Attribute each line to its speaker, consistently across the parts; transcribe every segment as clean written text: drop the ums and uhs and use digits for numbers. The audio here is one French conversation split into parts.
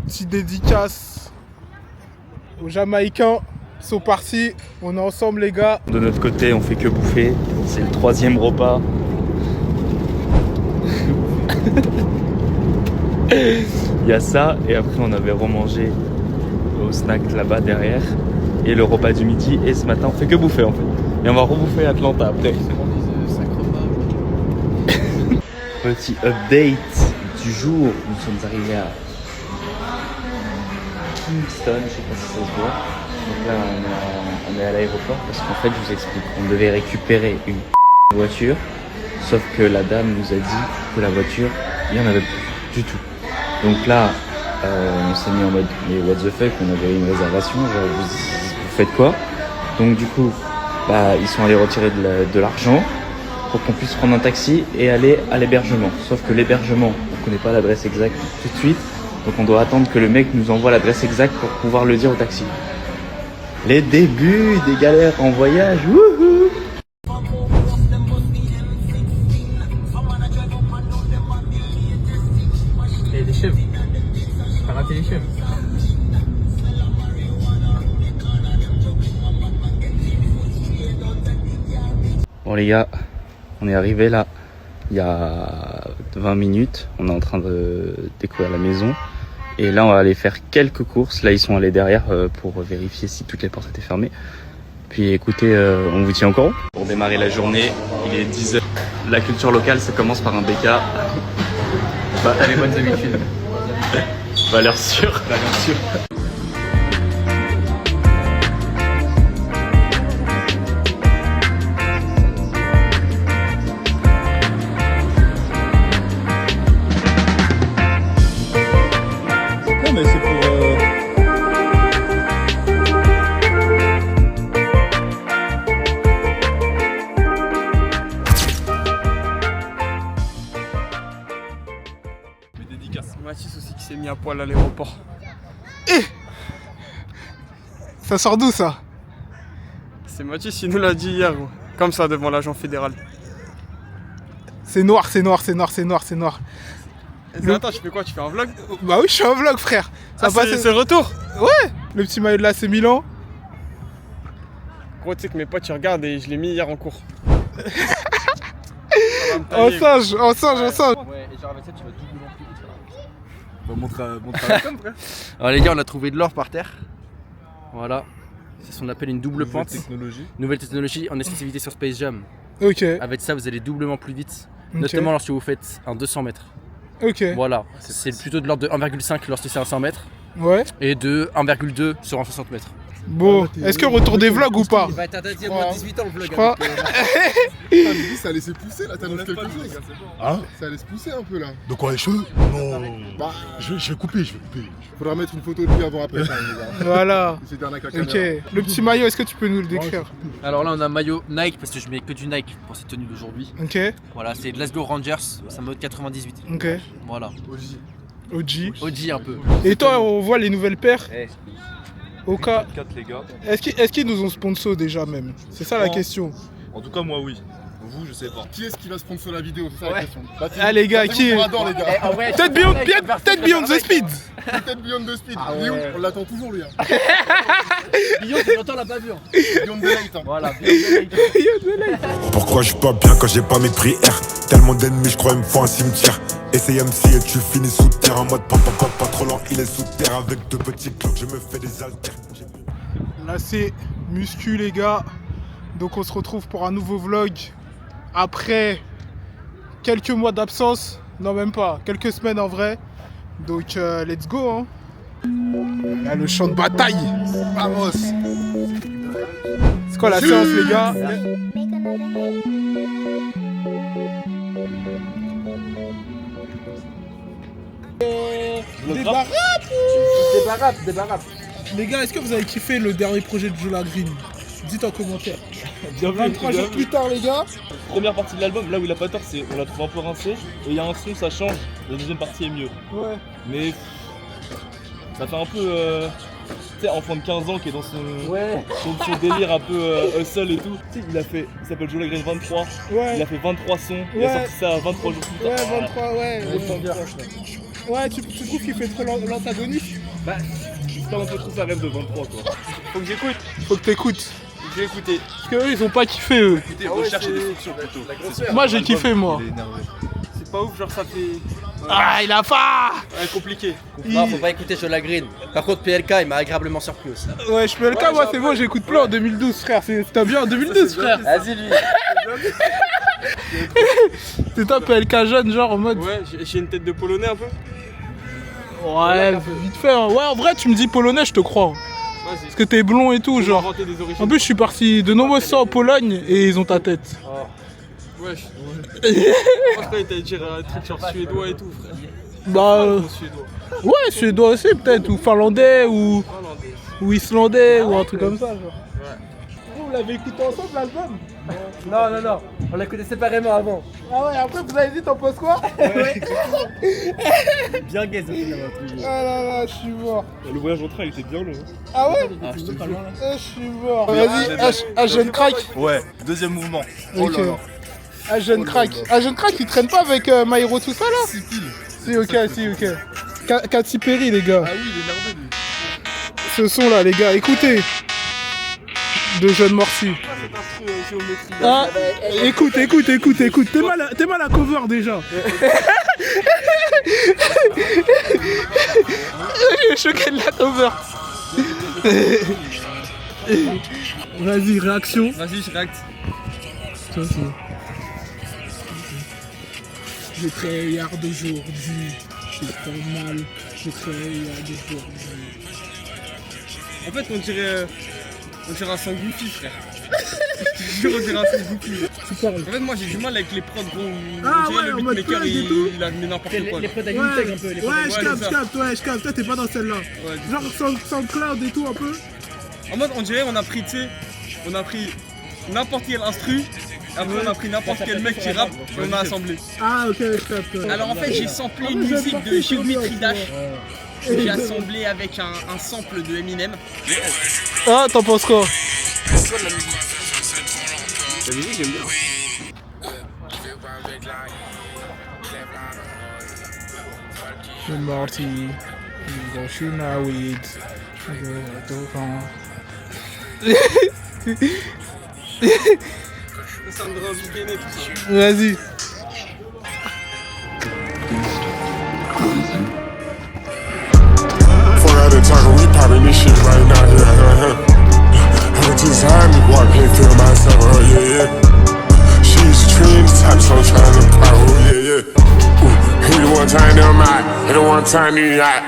Speaker 1: Petite dédicace aux Jamaïcains. Ils sont partis. On est ensemble, les gars.
Speaker 2: De notre côté, on fait que bouffer. C'est le 3e repas. Il y a ça, et après on avait remangé au snack là-bas derrière. Et le repas du midi, et ce matin on fait que bouffer en fait. Et on va rebouffer Atlanta après. Petit update du jour, nous sommes arrivés à Kingston, je sais pas si ça se voit. Donc là on est à l'aéroport parce qu'en fait je vous explique, on devait récupérer une voiture, sauf que la dame nous a dit que la voiture, il n'y en avait plus du tout. Donc là on s'est mis en mode mais what the fuck, on avait une réservation, genre vous faites quoi? Donc du coup ils sont allés retirer de l'argent pour qu'on puisse prendre un taxi et aller à l'hébergement. Sauf que l'hébergement, on connaît pas l'adresse exacte tout de suite, donc on doit attendre que le mec nous envoie l'adresse exacte pour pouvoir le dire au taxi. Les débuts des galères en voyage, wouhou!
Speaker 3: Et des chèvres. T'as raté les chèvres.
Speaker 2: Bon les gars, on est arrivé là il y a 20 minutes, on est en train de découvrir la maison et là on va aller faire quelques courses. Là ils sont allés derrière pour vérifier si toutes les portes étaient fermées. Puis écoutez, on vous tient encore. Pour démarrer la journée, il est 10h. La culture locale, ça commence par un BK.
Speaker 3: Les bonnes habitudes.
Speaker 2: Valeur sûre. Valeur sûre.
Speaker 1: Mais c'est pour.
Speaker 3: Mathis aussi qui s'est mis à poil à l'aéroport.
Speaker 1: Ça sort d'où ça?
Speaker 3: C'est Mathis, il nous l'a dit hier, gros. Comme ça devant l'agent fédéral.
Speaker 1: C'est noir, c'est noir, c'est noir, c'est noir, c'est noir.
Speaker 3: Attends, je fais quoi? Tu fais un vlog?
Speaker 1: Bah oui, je suis un vlog, frère. Ça passe.
Speaker 3: C'est le retour?
Speaker 1: Ouais. Le petit maillot de l'AC Milan.
Speaker 3: Gros, tu sais que mes potes ils regardent et je l'ai mis hier en cours.
Speaker 1: En singe, en singe, en singe.
Speaker 4: Ouais, et genre avec ça tu vas doublement plus vite. On va montrer la com, frère. Alors les gars, on a trouvé de l'or par terre. Voilà. C'est ce qu'on appelle une double pente. Nouvelle technologie en exclusivité sur Space Jam.
Speaker 1: Ok.
Speaker 4: Avec ça, vous allez doublement plus vite. Notamment lorsque vous faites un 200 mètres.
Speaker 1: Ok.
Speaker 4: Voilà. C'est plutôt de l'ordre de 1,5 lorsque c'est un 100 mètres.
Speaker 1: Ouais.
Speaker 4: Et de 1,2 sur un 60 mètres.
Speaker 1: Bon, est-ce que retour des vlogs ou pas?
Speaker 4: Il va être interdit à moins de 18 ans le vlog.
Speaker 1: Je crois.
Speaker 5: Ça allait se pousser là, t'annonces quelque chose.
Speaker 6: Hein?
Speaker 5: Ça allait se pousser un peu là.
Speaker 6: De quoi, les cheveux? Non.
Speaker 5: Bah,
Speaker 6: Je vais couper,
Speaker 5: faudra mettre une photo de lui avant après.
Speaker 1: Voilà.
Speaker 5: C'est dernier avec la
Speaker 1: Ok.
Speaker 5: caméra.
Speaker 1: Le petit maillot, est-ce que tu peux nous le décrire?
Speaker 4: Alors là, on a un maillot Nike parce que je mets que du Nike pour cette tenue d'aujourd'hui.
Speaker 1: Ok.
Speaker 4: Voilà, c'est Glasgow Rangers, c'est un mode 98.
Speaker 1: Ok.
Speaker 4: Voilà.
Speaker 1: OG.
Speaker 4: OG un peu.
Speaker 1: Et toi, on voit les nouvelles paires.
Speaker 4: Eh.
Speaker 1: Au cas.
Speaker 2: 4 les gars.
Speaker 1: Est-ce qu'ils nous ont sponsor déjà même? C'est ça la question.
Speaker 2: En tout cas moi oui. Vous je sais pas.
Speaker 5: Qui est-ce qui va sponsor la vidéo? C'est ça la question.
Speaker 1: Ah les gars, qui est?
Speaker 5: Brador, les gars.
Speaker 1: Peut-être Beyond the Speed.
Speaker 5: Peut-être Beyond the Speed. Léo, on l'attend toujours lui.
Speaker 4: Beyond, longtemps l'a pas vu.
Speaker 5: Beyond the Light.
Speaker 4: Voilà, Beyond the Light.
Speaker 6: Pourquoi je suis pas bien quand j'ai pas mes prières? Tellement d'ennemis, je crois il me faut un cimetière. Essaye MC et tu finis sous terre. En mode papa, pas trop lent, il est sous terre. Avec deux petits clous, je me fais des haltères.
Speaker 1: Là c'est muscu les gars. Donc on se retrouve pour un nouveau vlog. Après quelques mois d'absence. Non même pas, quelques semaines en vrai. Donc let's go hein. Là le champ de bataille. Vamos. C'est quoi la séance les gars?
Speaker 4: Débarrasse.
Speaker 1: Les gars, est-ce que vous avez kiffé le dernier projet de Jola Green? Dites en commentaire. 23 jours plus tard les gars.
Speaker 7: Première partie de l'album, là où il a pas tort, c'est on la trouve un peu rincée. Et il y a un son, ça change. La deuxième partie est mieux.
Speaker 1: Ouais.
Speaker 7: Mais ça fait un peu, tu sais, enfant de 15 ans qui est dans son délire un peu hustle et tout. Tu sais, il s'appelle Jola Green 23.
Speaker 1: Ouais.
Speaker 7: Il a fait 23 sons. Il a sorti ça 23 jours plus tard.
Speaker 1: Ouais, 23, ouais. Ouais, tu trouves qu'il fait trop l'antagoniste?
Speaker 7: Bah, ça, on peut trouver un rêve de 23 quoi.
Speaker 3: Faut que j'écoute.
Speaker 1: Faut que t'écoutes.
Speaker 3: Je vais écouter.
Speaker 1: Parce qu'eux, ils ont pas kiffé, eux.
Speaker 7: Écoutez, recherche et destruction plutôt.
Speaker 1: Moi, j'ai kiffé, moi.
Speaker 7: Il est énervé.
Speaker 3: C'est pas ouf, genre ça fait.
Speaker 1: Ah, il a faim.
Speaker 3: Ouais, compliqué.
Speaker 4: Non, faut pas écouter Jola Green. Par contre, PLK, il m'a agréablement surpris aussi.
Speaker 1: Ouais, je peux le cas, moi, c'est bon, j'écoute plein en 2012, frère. C'était bien en 2012, frère.
Speaker 4: Vas-y, lui.
Speaker 1: T'es un PLK jeune, genre en mode.
Speaker 3: Ouais, j'ai une tête de polonais un peu.
Speaker 1: Ouais, vite fait. Hein. Ouais, en vrai, tu me dis polonais, je te crois.
Speaker 3: Vas-y.
Speaker 1: Parce que t'es blond et tout, genre.
Speaker 3: Inventer des origines.
Speaker 1: En plus, je suis parti de nombreuses fois en Pologne et ils ont ta tête.
Speaker 3: Wesh. Moi, je croyais que t'allais dire un truc genre suédois et tout, frère.
Speaker 1: Bah.
Speaker 3: Suédois.
Speaker 1: Ouais, suédois aussi, peut-être. Ou finlandais, ou islandais, ou un truc comme ça, genre.
Speaker 3: Ouais.
Speaker 1: Vous l'avez écouté ensemble, l'album?
Speaker 4: Non. On l'a écouté séparément avant.
Speaker 1: Ah ouais, après, vous avez dit, t'en penses quoi?
Speaker 4: Bien gay, ça fait
Speaker 1: Ah là là, je suis mort.
Speaker 7: Le voyage en train, il était bien long.
Speaker 1: Ah ouais?
Speaker 4: je te jure.
Speaker 1: Je suis mort. Vas-y, jeune crack.
Speaker 7: Ouais, deuxième mouvement.
Speaker 1: Ok. Jeune crack. Jeune crack, il traîne pas avec Maïro tout ça là? Si, ok. Katy Perry, les gars.
Speaker 7: Ah oui, il est énervé lui.
Speaker 1: Ce son là, les gars, écoutez. De Jeune Morsi. Ah, écoute. T'es mal à cover déjà. Je suis choqué de la cover. Vas-y, réaction.
Speaker 3: Vas-y, je réacte.
Speaker 1: Je tryhard d'aujourd'hui. J'ai trop mal. Je tryhard d'aujourd'hui.
Speaker 3: En fait, on dirait un son goofy, frère. Je dirais un son goofy.
Speaker 1: Tu parles.
Speaker 3: En fait, moi j'ai du mal avec les prods gros.
Speaker 1: Ah
Speaker 3: On dirait
Speaker 1: ouais,
Speaker 3: le
Speaker 1: en mode
Speaker 3: beatmaker,
Speaker 1: plug et tout.
Speaker 3: il a mis n'importe quoi.
Speaker 4: Les prods à
Speaker 1: Ouais,
Speaker 4: Unitech un peu.
Speaker 1: je capte. Toi, t'es pas dans celle-là.
Speaker 3: Ouais,
Speaker 1: Genre SoundCloud et tout un peu.
Speaker 3: en mode, on dirait, on a pris, tu sais, on a pris n'importe quel instru. Après, on a pris n'importe quel mec qui rappe et on a assemblé.
Speaker 1: Ah ok, je capte. Ouais.
Speaker 3: Alors en fait, j'ai samplé une musique de Géométrie Dash. Que j'ai assemblé avec un sample de Eminem.
Speaker 1: Ah, t'en penses quoi?
Speaker 3: La musique, j'aime bien.
Speaker 1: Jeune Morty. Go shoot my weed.
Speaker 3: Ça me rend envie de gagner tout ça.
Speaker 1: Vas-y.
Speaker 6: Fuck out of talking, we poppin' this shit right now, I'm just high, me walk, can't feel myself, yeah. She's a trend type, so I'm tryna pop, yeah. Hit it one time, them out, hit it one time, then out.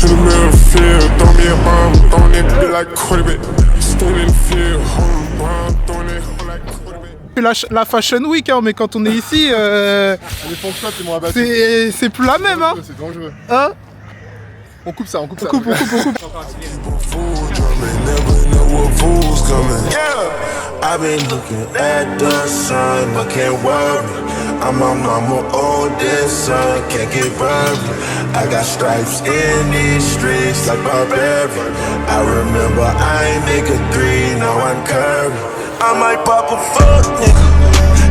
Speaker 6: In the middle of the field, throw me a bomb, throwing that bitch like quarterback. Stand in the field, holding the bomb, throwing that hoe like quarterback.
Speaker 1: La Fashion Week, hein, mais quand on est ici,
Speaker 5: Les fonds c'est moins abattu.
Speaker 1: c'est plus la même, hein.
Speaker 5: C'est dangereux.
Speaker 1: Hein?
Speaker 5: On coupe ça.
Speaker 1: On coupe.
Speaker 6: Fools drumming, never know what fools coming. Yeah, I've been looking at the sun, but can't worry. I'm my mama oldest son, can't get burned. I got stripes in these streets like Barbarian. I remember I ain't make a 3, now I'm curving. I might pop a fuck nigga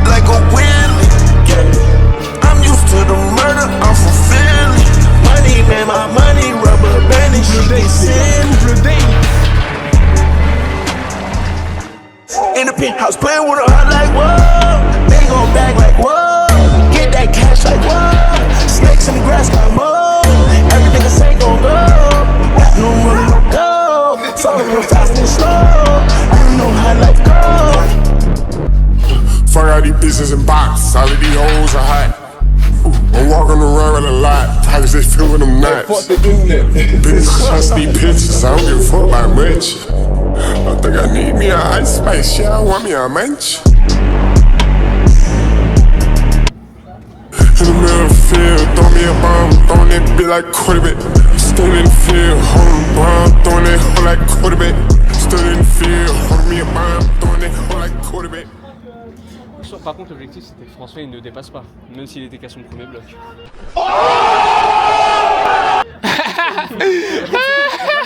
Speaker 6: like a Willie. Yeah. I'm used to the murder, I'm from Philly. Money, man, my money, rubber band and shit, they send. In the penthouse, playing with a heart like whoa. They gon' back like whoa. Get that cash like whoa. Snakes in the grass got mold. Everything I say gon' go. Rap no money, no go. So real fast and slow. I don't know how life goes. Fuck out these bitches in box. All of these hoes are hot. I'm walking around with a lot. Pockets they fill with them nuts. Bitch, trust these pictures. I don't give a fuck about much. I think I need me a ice spice. Yeah, I want me a munch. In the middle of the field, throw me a bomb, throwing that bitch like quarterback. Stood in the field, holding the bomb, throwing that hoe like quarterback. Stood in the field, holding me a bomb, throwing that hoe like quarterback.
Speaker 3: Par contre, l'objectif c'était que François il ne dépasse pas, même s'il était qu'à son premier bloc.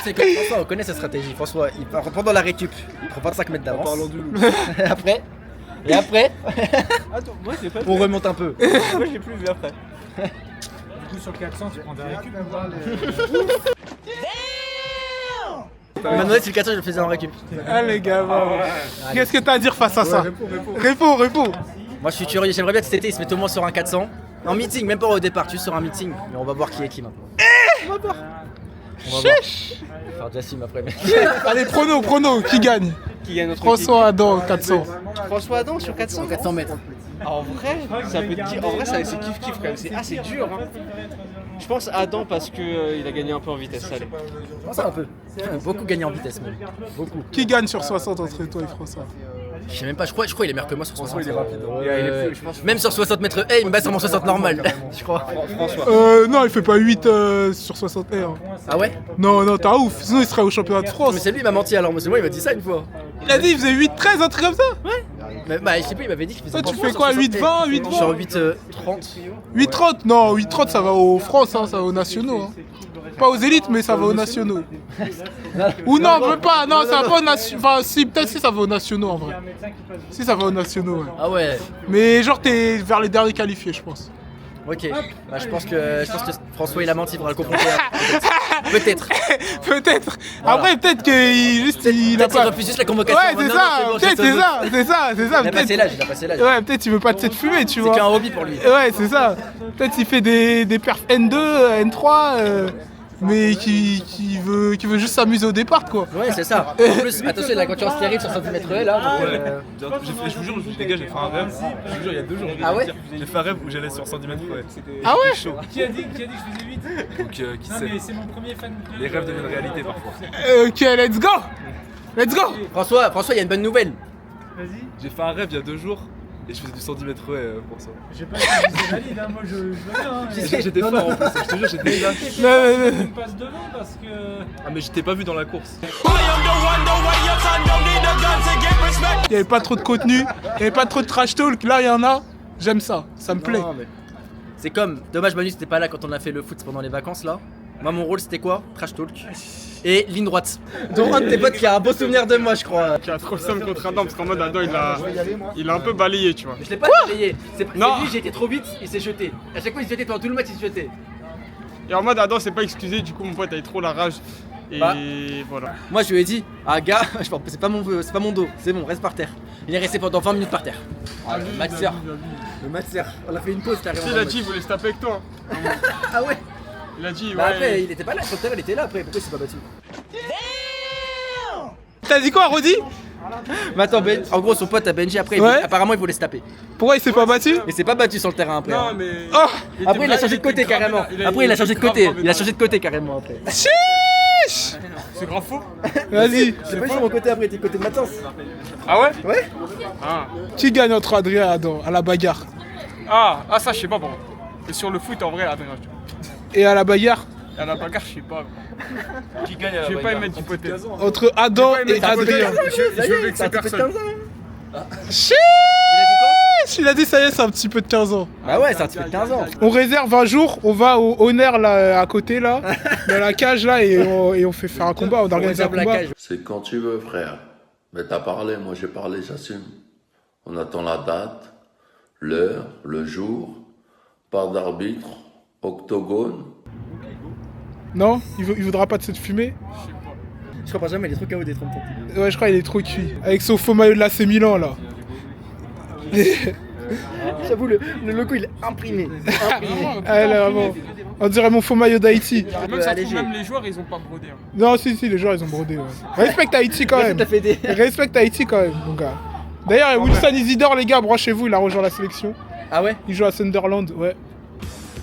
Speaker 4: C'est que François, on connaît sa stratégie. François, il part pendant la récup, il prend 25 mètres d'avance.
Speaker 7: Parlons du loup.
Speaker 4: Après, Et après,
Speaker 7: Attends, moi j'ai pas vu.
Speaker 4: on remonte un peu.
Speaker 7: Moi j'ai plus vu après.
Speaker 8: Du coup, sur 400, tu prends des récup ou pas
Speaker 4: Il m'a demandé si le 400 je le faisais en récup.
Speaker 1: Ah les gars, bon. Qu'est-ce que t'as à dire face à ça? Réponds.
Speaker 4: Moi je suis curieux, j'aimerais bien que cet été ils se mettent au moins sur un 400. En meeting, même pas au départ, tu sur un meeting. Mais on va voir qui est qui maintenant. On va voir. On va faire Jassim après. Mais...
Speaker 1: Allez, prono, qui gagne?
Speaker 3: Qui gagne notre
Speaker 1: François Adam, 400.
Speaker 3: François Adam sur 400.
Speaker 4: 400 mètres.
Speaker 3: En vrai, ça peut être en vrai, c'est kiff quand même. C'est assez dur. Hein. Je pense Adam parce que il a gagné un peu en vitesse. Allez.
Speaker 4: Ça un peu. Beaucoup gagné en vitesse même. Beaucoup.
Speaker 1: Qui gagne sur 60 entre toi et François?
Speaker 4: Je sais même pas, je crois il est meilleur que moi sur 60.
Speaker 7: Il est rapide.
Speaker 3: Je pense.
Speaker 4: Même sur 60 mètres il me bat sur mon 60 normal. Je crois.
Speaker 3: François.
Speaker 1: Non, il fait pas 8 sur 60 R.
Speaker 4: Ah ouais?
Speaker 1: Non, t'as ouf. Sinon, il serait au championnat de France.
Speaker 4: Mais c'est lui il m'a menti alors, moi c'est moi il m'a dit ça une fois.
Speaker 1: Il a dit il faisait 8-13, un truc comme ça?
Speaker 4: Mais, bah je sais pas, il m'avait dit qu'il faisait.
Speaker 1: Toi, tu
Speaker 4: pas
Speaker 1: fais quoi?
Speaker 4: sur 60.
Speaker 1: 8-20, 8-20?
Speaker 4: Sur 8-30.
Speaker 1: 8-30? Non, 8-30, ça va aux France, hein, ça va aux nationaux. Hein. Pas aux élites, mais ça va aux nationaux. Ou non, même pas, non, ça va pas aux nationaux. Enfin, si, peut-être si ça va aux nationaux en vrai. Si ça va aux nationaux, ouais.
Speaker 4: Ah ouais.
Speaker 1: Mais genre, t'es vers les derniers qualifiés, je pense.
Speaker 4: Ok. Bah je pense que François il a menti, il faudra le confronter. Peut-être.
Speaker 1: Peut-être.
Speaker 4: Voilà.
Speaker 1: Après, peut-être qu'il il a
Speaker 4: Peut-être qu'il
Speaker 1: pas.
Speaker 4: refuse juste la convocation.
Speaker 1: Ouais, c'est
Speaker 4: Non,
Speaker 1: ça,
Speaker 4: non, bon,
Speaker 1: peut-être,
Speaker 4: j'ai
Speaker 1: c'est ça.
Speaker 4: Il a passé
Speaker 1: Peut-être.
Speaker 4: l'âge, il a passé l'âge.
Speaker 1: Ouais, peut-être il veut pas de cette fumée, tu vois.
Speaker 4: C'est qu'un hobby pour lui.
Speaker 1: Ouais, c'est ça. Peut-être il fait des perfs N2, N3, mais qui veut juste s'amuser au départ, quoi.
Speaker 4: Ouais, c'est ça. En plus, attention, il y a la concurrence qui arrive sur 110 mètres là. Donc,
Speaker 7: Je vous jure, les gars, j'ai fait un rêve. Je vous jure, il y a 2 jours.
Speaker 4: Ah ouais?
Speaker 7: J'ai fait un rêve où j'allais sur 110 mètres.
Speaker 1: Ah ouais?
Speaker 7: Chaud.
Speaker 8: Qui a dit que je faisais 8?
Speaker 7: Donc, qui
Speaker 8: Non,
Speaker 7: sait?
Speaker 8: mais c'est mon premier fan.
Speaker 7: Les rêves deviennent réalité parfois.
Speaker 1: Ok, let's go. Let's go.
Speaker 4: François, il y a une bonne nouvelle.
Speaker 8: Vas-y.
Speaker 7: J'ai fait un rêve il y a 2 jours et je faisais du 110 mètres pour ça.
Speaker 8: J'ai pas dit que c'est valide, hein. Moi je veux bien. Hein.
Speaker 7: J'étais fort en plus, je te jure, j'étais là.
Speaker 8: Je passe devant parce que.
Speaker 7: Ah, mais je t'ai pas vu dans la course.
Speaker 1: Il y avait pas trop de contenu, il y avait pas trop de trash talk. Là, il y en a. J'aime ça, ça me plaît.
Speaker 4: Non, mais... C'est comme, dommage Manu, c'était pas là quand on a fait le foot pendant les vacances là. Moi mon rôle c'était quoi? Trash talk. Et ligne droite. Dont un de tes potes qui a un beau souvenir de moi je crois.
Speaker 3: Qui a trop le seum contre Adam parce qu'en mode Adam il a un peu balayé, tu vois.
Speaker 4: Je l'ai pas réveillé. C'est lui, j'ai été trop vite, il s'est jeté. À chaque fois il se jetait, pendant tout le match il se jetait.
Speaker 3: Et en mode Adam s'est pas excusé, du coup mon pote a eu trop la rage. Et
Speaker 4: Bah.
Speaker 3: voilà.
Speaker 4: Moi je lui ai dit, ah gars, c'est pas mon dos, c'est bon, reste par terre. Il est resté pendant 20 minutes par terre. Ah, le matzer. Le matzer. On a fait une pause carrément.
Speaker 3: Il a dit il voulait se taper avec toi.
Speaker 4: Ah ouais.
Speaker 3: Il a dit ouais.
Speaker 4: Bah après il était pas là, sur le terrain il était là après, pourquoi il s'est pas battu?
Speaker 1: T'as dit quoi, Rodi?
Speaker 4: Mais attends, en gros son pote à Benji après,
Speaker 1: Ouais.
Speaker 4: apparemment il voulait se taper.
Speaker 1: Pourquoi il s'est pas battu?
Speaker 4: Il s'est pas battu sur le terrain après.
Speaker 3: Non
Speaker 4: hein.
Speaker 3: mais.
Speaker 1: Oh.
Speaker 4: Après il a changé de côté carrément. Après il a changé de côté. Il a changé de côté carrément après.
Speaker 1: Chiche.
Speaker 3: C'est grave faux.
Speaker 1: Vas-y.
Speaker 4: J'ai pas eu sur mon côté après, t'es côté de Matins.
Speaker 3: Ah ouais?
Speaker 4: Ouais.
Speaker 3: Ah.
Speaker 1: Qui gagne entre Adrien et Adam à la bagarre?
Speaker 3: Ah ça je sais pas bon. Et sur le foot en vrai Adrien. Tu vois.
Speaker 1: Et à la bagarre?
Speaker 3: Et à la bagarre je sais pas.
Speaker 7: Qui gagne à la
Speaker 3: Je vais pas
Speaker 7: bagarre?
Speaker 3: y mettre d'hypothèse.
Speaker 1: Entre Adam
Speaker 3: Je vais
Speaker 1: et
Speaker 3: pas y mettre
Speaker 1: Adrien.
Speaker 3: Je veux vexer personne.
Speaker 1: Chiche. Il a dit ça y est, c'est un petit peu de 15 ans.
Speaker 4: Bah ouais, c'est un petit peu de 15 ans.
Speaker 1: On réserve un jour, on va au Honor là à côté là, dans la cage là et on fait faire un combat, on organise un
Speaker 4: réserve la
Speaker 1: combat.
Speaker 4: cage.
Speaker 9: C'est quand tu veux, frère. Mais t'as parlé, moi j'ai parlé, j'assume. On attend la date, l'heure, le jour, part d'arbitre, octogone.
Speaker 1: Non, il voudra pas de cette fumée.
Speaker 4: Je comprends jamais, il est trop KO des 30 ans.
Speaker 1: Ouais, je crois qu'il est trop cuit. Avec son faux maillot de l'AC Milan là.
Speaker 4: J'avoue, le logo il est imprimé.
Speaker 1: Ah, là, vraiment. On dirait mon faux maillot d'Haïti.
Speaker 3: Même ça se trouve, même les joueurs ils ont pas brodé. Hein.
Speaker 1: Non, si, les joueurs ils ont brodé. Ouais. Respecte Haïti quand même.
Speaker 4: T'as fait des...
Speaker 1: Respecte Haïti quand même, mon gars. D'ailleurs, Wilson Isidore, les gars, branchez-vous, il a rejoint la sélection.
Speaker 4: Ah ouais?
Speaker 1: Il joue à Sunderland, ouais.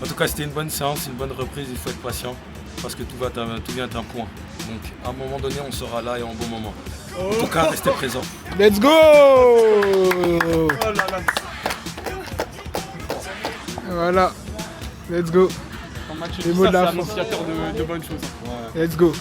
Speaker 10: En tout cas, c'était une bonne séance, une bonne reprise, il faut être patient parce que tout vient d'un point. Donc, à un moment donné, on sera là et en bon moment. En tout cas, restez présents.
Speaker 1: Let's go!
Speaker 3: Oh là là.
Speaker 1: Voilà, let's go.
Speaker 3: En match
Speaker 1: Les mots de la
Speaker 3: c'est
Speaker 1: fin.
Speaker 3: annonciateur de bonnes choses.
Speaker 1: Let's go.